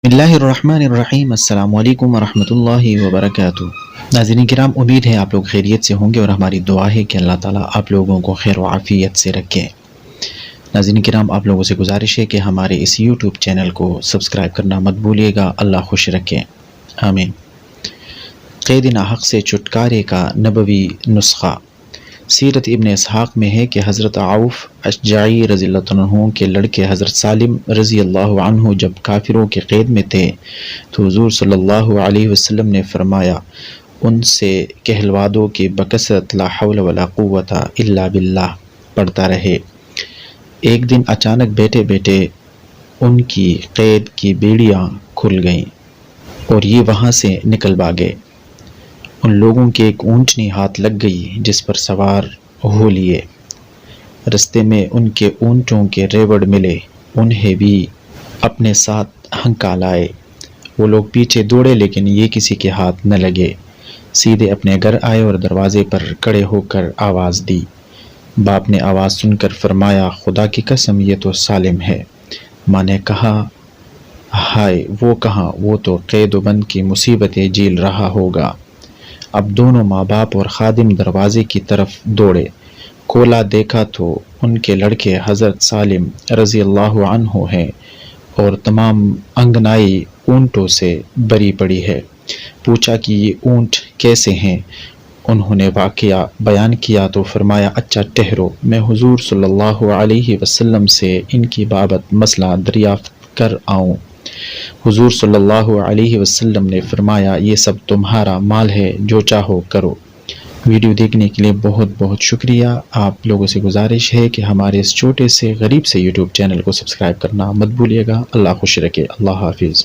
बिस्मिल्लाहिर्रहमानिर्रहीम। अस्सलाम वालेकुम वरहमतुल्लाहि वबरकातुहू। नाज़रीन किराम, उम्मीद है आप लोग खैरियत से होंगे और हमारी दुआ है कि अल्लाह ताला आप लोगों को खैर व आफ़ियत से रखे। नाज़रीन किराम, आप लोगों से गुजारिश है कि हमारे इस यूट्यूब चैनल को सब्सक्राइब करना मत भूलिएगा। अल्लाह खुश रखे, आमीन। क़ैद नाहक़ से छुटकारे का नबवी नुस्ख़ा। सीरत इब्न इसहाक़ में है कि हज़रत औफ़ अशजाई रज़ियल्लाहु अन्हु के लड़के हज़रत सालिम रज़ियल्लाहु अन्हु जब काफिरों के क़ैद में थे तो हुज़ूर सल्लल्लाहु अलैहि वसल्लम ने फरमाया, उनसे कहलवा दो कि बकसरत ला हौला वला कुव्वता इल्ला बिल्लाह पढ़ता रहे। एक दिन अचानक बैठे बैठे उनकी क़ैद की बेड़ियाँ खुल गईं और ये वहाँ से निकल भागे। उन लोगों के एक ऊँटनी हाथ लग गई जिस पर सवार हो लिए। रस्ते में उनके ऊँटों के रेवड़ मिले, उन्हें भी अपने साथ हंका लाए। वो लोग पीछे दौड़े लेकिन ये किसी के हाथ न लगे। सीधे अपने घर आए और दरवाजे पर खड़े होकर आवाज़ दी। बाप ने आवाज़ सुनकर फरमाया, खुदा की कसम ये तो सालिम है। माँ ने कहा, हाय वो कहाँ, वो तो क़ैद व बंद की मुसीबतें झेल रहा होगा। अब दोनों माँ बाप और खादिम दरवाजे की तरफ दौड़े। खोला देखा तो उनके लड़के हज़रत सालिम रज़ियल्लाहु अन्हु हैं और तमाम अंगनाई ऊँटों से भरी पड़ी है। पूछा कि ये ऊँट कैसे हैं? उन्होंने वाक़या बयान किया तो फरमाया, अच्छा ठहरो, मैं हुज़ूर सल्लल्लाहु अलैहि वसल्लम से इनकी बाबत मसला दरियाफ़्त कर आऊँ। हुज़ूर सल्लल्लाहु अलैहि वसल्लम ने फरमाया, ये सब तुम्हारा माल है, जो चाहो करो। वीडियो देखने के लिए बहुत बहुत शुक्रिया। आप लोगों से गुजारिश है कि हमारे इस छोटे से गरीब से यूट्यूब चैनल को सब्सक्राइब करना मत भूलिएगा। अल्लाह खुश रखे। अल्लाह हाफिज़।